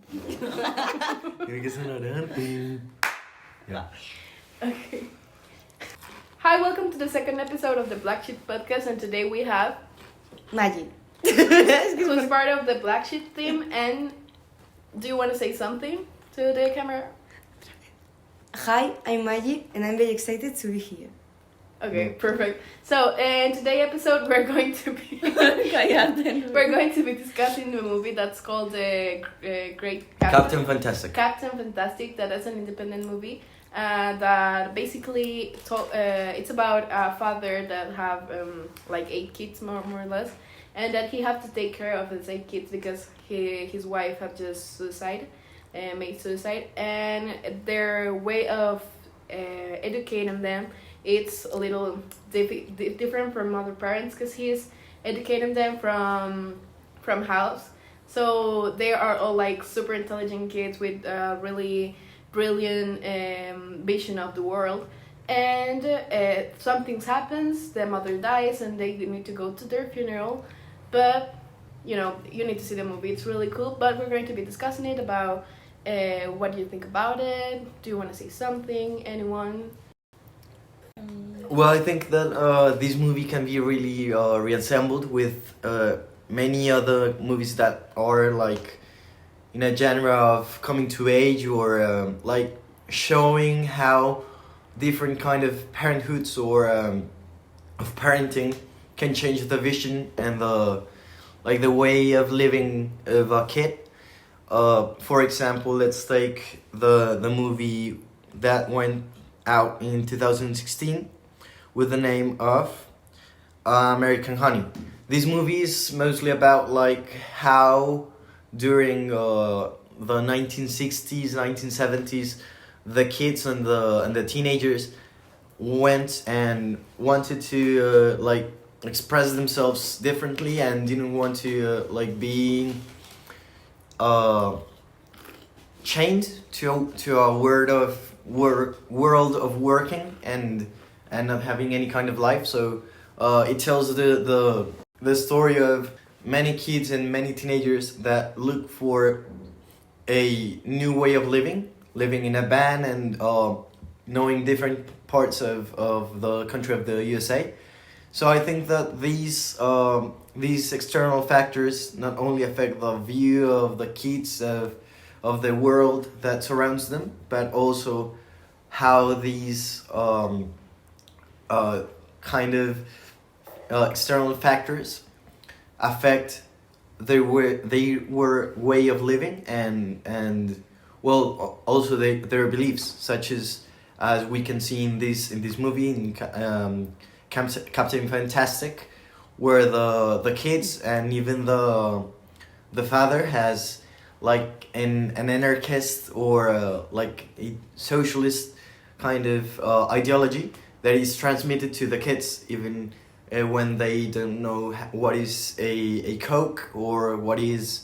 Tiene que sonar antes. Yeah. Okay. Hi, welcome to the second episode of the Black Sheep podcast, and today we have Maggie. who's part of the Black Sheep team. And do you want to say something to the camera? Hi, I'm Maggie, and I'm very excited to be here. Okay, perfect. So in today's episode, we're going to be discussing the movie that's called Great Captain Fantastic. Captain Fantastic. That is an independent movie. That basically it's about a father that have like 8 kids more or less, and that he have to take care of his 8 kids because his wife have just made suicide, and their way of educating them, it's a little different from other parents because he's educating them from house. So they are all like super intelligent kids with really brilliant vision of the world. And something happens, their mother dies, and they need to go to their funeral. But you need to see the movie. It's really cool. But we're going to be discussing it about what do you think about it? Do you want to say something? Anyone? Well, I think that this movie can be really reassembled with many other movies that are like in a genre of coming to age or like showing how different kind of parenthoods or of parenting can change the vision and the way of living of a kid. For example, let's take the movie that went out in 2016 with the name of American Honey. This movie is mostly about like how during the 1960s, 1970s, the kids and the teenagers went and wanted to like express themselves differently and didn't want to like be chained to a world of working and not having any kind of life. So it tells the story of many kids and many teenagers that look for a new way of living in a van and knowing different parts of the country of the USA. So I think that these external factors not only affect the view of the kids of the world that surrounds them, but also how these kind of external factors affect their way of living and well also their beliefs, such as we can see in this movie in Captain Fantastic, where the kids and even the father has like an anarchist or like a socialist kind of ideology that is transmitted to the kids even when they don't know what is a Coke or what is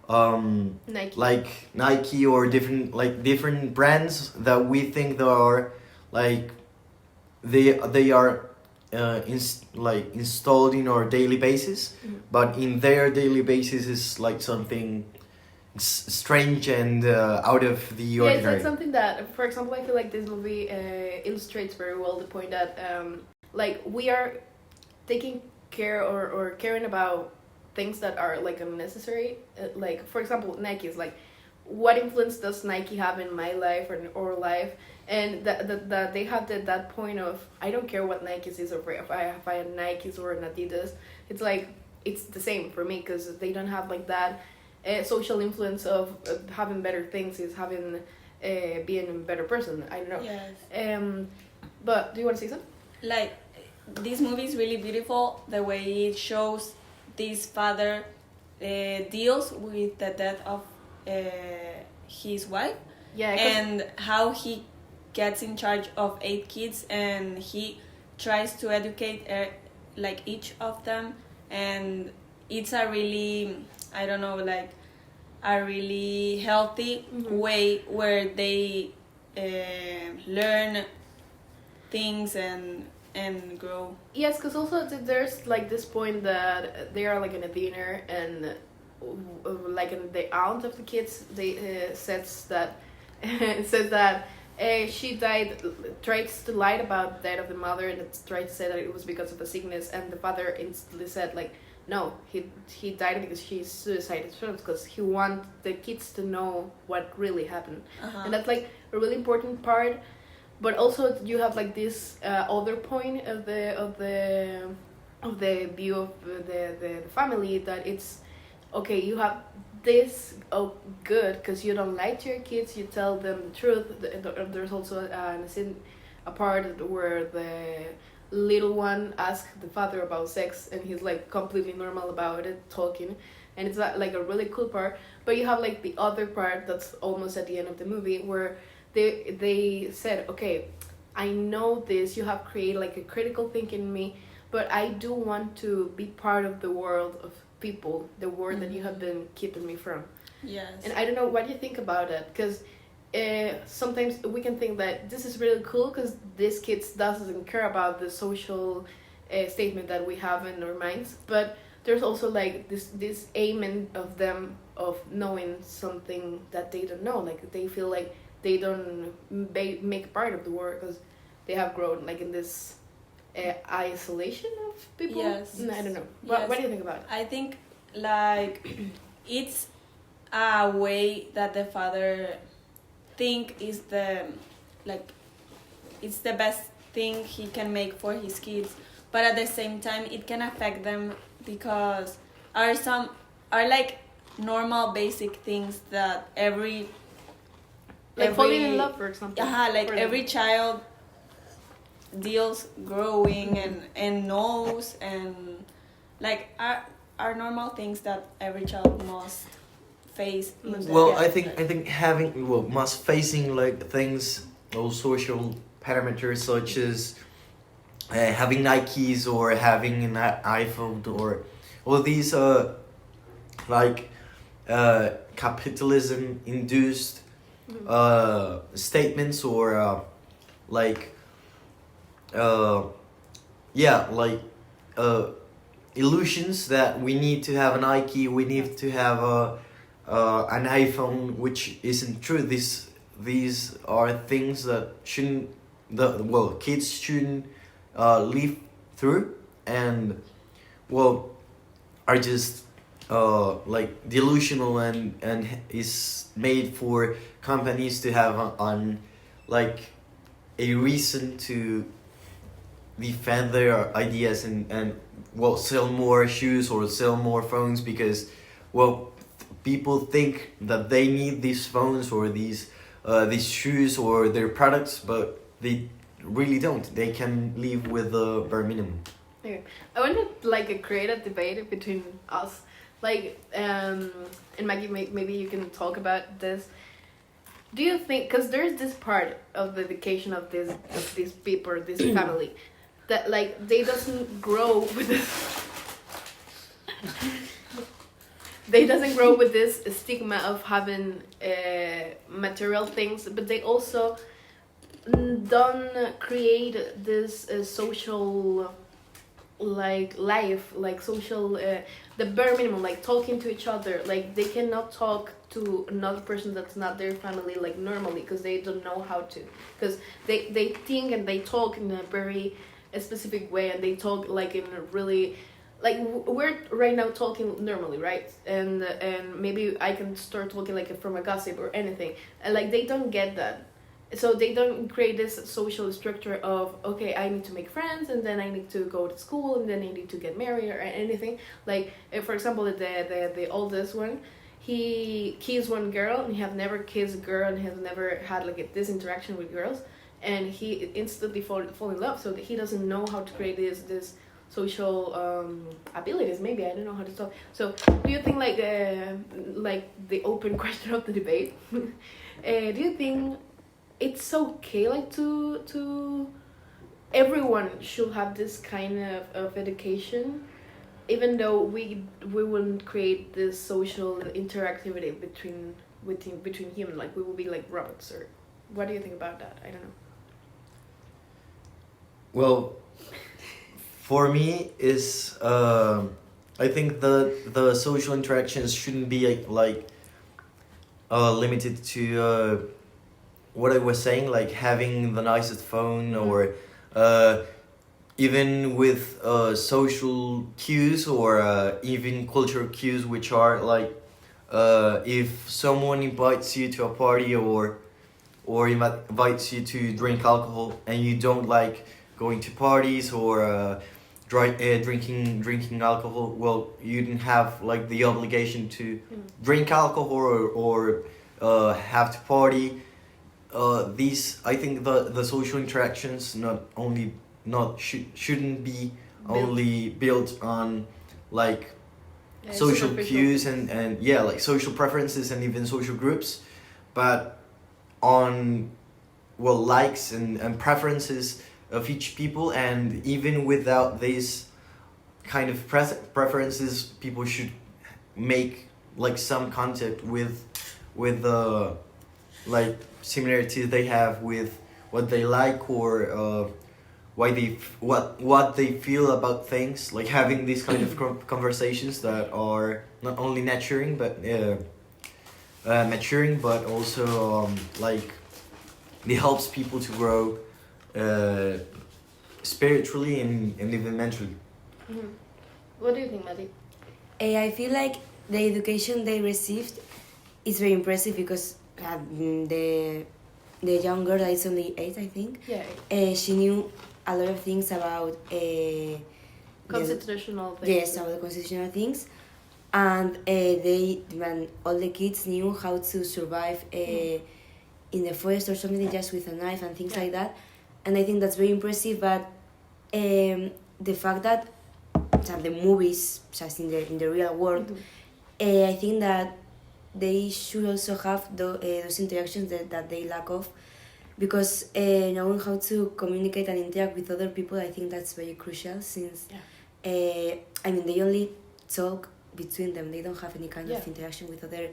Nike. Like Nike or different brands that we think they are like they are installed in our daily basis, but in their daily basis is like something strange and out of the ordinary. Yeah, it's like something that, for example, I feel like this movie illustrates very well the point that like we are taking care or caring about things that are like unnecessary. Like for example, Nike is like, what influence does Nike have in my life or life? And that they have that point of, I don't care what Nike is or if I have Nikes or an Adidas. It's like it's the same for me because they don't have like that social influence of having better things, is having being a better person. I don't know. Yes. But do you want to say something? Like, this movie is really beautiful. The way it shows this father deals with the death of his wife. Yeah. And how he gets in charge of 8 kids and he tries to educate like each of them, and it's a really, I don't know, like a really healthy way where they learn things and grow. Yes, because also there's like this point that they are like in a dinner and like the aunt of the kids, they says that says that she died, tries to lie about the death of the mother, and tried to say that it was because of a sickness, and the father instantly said like, no, he died because she suicided first, because he want the kids to know what really happened. And that's like a really important part. But also you have like this other point of the view of the family, that it's okay, you have this good because you don't lie to your kids, you tell them the truth. There's also a part where the little one asks the father about sex, and he's like completely normal about it, talking, and it's like a really cool part. But you have like the other part that's almost at the end of the movie, where they said, okay, I know this, you have created like a critical thinking in me, but I do want to be part of the world of people, the world that you have been keeping me from. Yes. And I don't know, what do you think about it? Because sometimes we can think that this is really cool because this kid doesn't care about the social statement that we have in our minds, but there's also like this aim of them of knowing something that they don't know, like they feel like they don't make part of the world because they have grown like in this isolation of people. Yes. I don't know. Yes. What do you think about it? I think like it's a way that the father think is the like it's the best thing he can make for his kids, but at the same time it can affect them because are like normal basic things that every falling in love, for example. like every child deals growing and knows, and like are normal things that every child must face in their Well, life. I think must facing like things or social parameters such as having Nikes or having an iPhone or all these like capitalism induced statements or like illusions that we need to have an Nike, we need to have an iPhone, which isn't true. These are things that kids shouldn't live through, and are just like delusional and is made for companies to have on like a reason to defend their ideas and sell more shoes or sell more phones because people think that they need these phones or these shoes or their products, but they really don't. They can live with the bare minimum. Okay. I want to like create a debate between us, like and Maggie, maybe you can talk about this. Do you think, because there's this part of the education of these people, this family, that like they doesn't grow with this they doesn't grow with this stigma of having material things, but they also don't create this social like life, like social the bare minimum, like talking to each other. Like they cannot talk to another person that's not their family like normally because they don't know how to, because they think and they talk in a very specific way, and they talk like in a really like we're right now talking normally, right? And maybe I can start talking like from a gossip or anything, and like they don't get that. So they don't create this social structure of, okay, I need to make friends, and then I need to go to school, and then I need to get married or anything. Like, for example, the oldest one, he kissed one girl, and he have never kissed a girl, and he has never had like this interaction with girls, and he instantly fall in love. So he doesn't know how to create this social abilities. Maybe I don't know how to talk. So do you think like the open question of the debate? Do you think it's okay like to everyone should have this kind of education, even though we wouldn't create this social interactivity between humans, like we will be like robots? Or what do you think about that? I don't know. Well, for me is I think the social interactions shouldn't be like limited to what I was saying, like having the nicest phone, or even with social cues, or even cultural cues, which are like if someone invites you to a party, or invites you to drink alcohol, and you don't like going to parties, or drinking alcohol, well, you didn't have like the obligation to drink alcohol, or have to party. These, I think, the social interactions shouldn't be only built on like social superficial. cues, and yeah, like social preferences and even social groups, but on, well, likes and preferences of each people. And even without these kind of preferences, people should make like some contact with the like similarities they have with what they like, or what they feel about things, like having these kind of conversations that are not only nurturing but maturing, but also like it helps people to grow spiritually and even mentally. Mm-hmm. What do you think, Maddie? I feel like the education they received is very impressive, because the young girl that is only 8, I think, she knew a lot of things about Constitutional things. yes, about the constitutional things, and all the kids knew how to survive in the forest or something, just with a knife and things like that. And I think that's very impressive. But the fact that the movies, just in the real world, I think that they should also have those interactions that they lack of, because knowing how to communicate and interact with other people, I think that's very crucial, since I mean, they only talk between them, they don't have any kind of interaction with other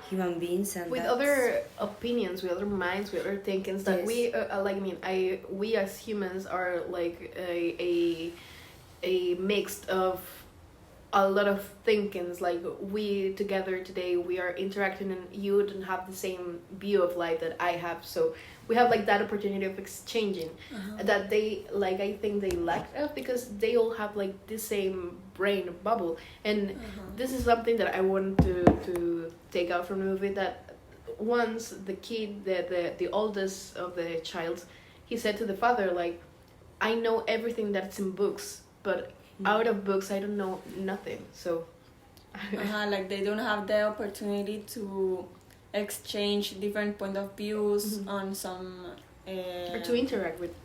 human beings, and with other opinions, with other minds, with other thinkings that we we as humans are like a mix of a lot of thinkings. Like, we together today, we are interacting, and you don't have the same view of life that I have, so we have like that opportunity of exchanging that they, like, I think they lack of, because they all have like the same brain bubble. And this is something that I want to take out from the movie, that once the kid, the oldest of the child, he said to the father, like, I know everything that's in books, but out of books I don't know nothing. So like they don't have the opportunity to exchange different point of views on some or to interact with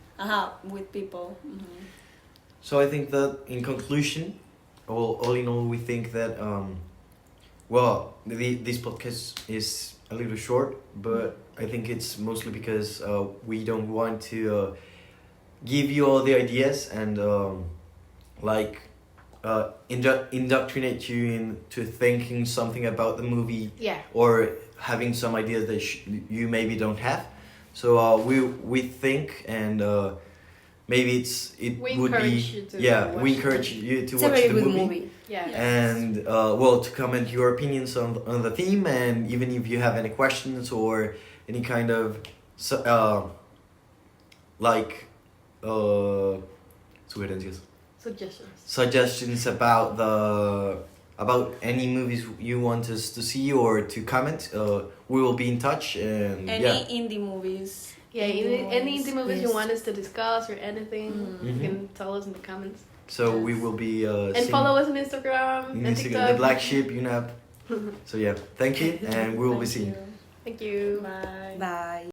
people. So I think that in conclusion, all in all, we think that this podcast is a little short, but I think it's mostly because we don't want to give you all the ideas and indoctrinate you into thinking something about the movie, or having some ideas that you maybe don't have. So we think, and maybe we encourage you to watch the movie. And to comment your opinions on the theme, and even if you have any questions or any kind of suggestions about any movies you want us to see or to comment, we will be in touch. And indie movies. Any indie movies you want us to discuss or anything, you can tell us in the comments. So we will be and follow us on Instagram and TikTok. The Black Sheep, UNAP. So thank you, and we will be seeing you. Thank you. Bye. Bye.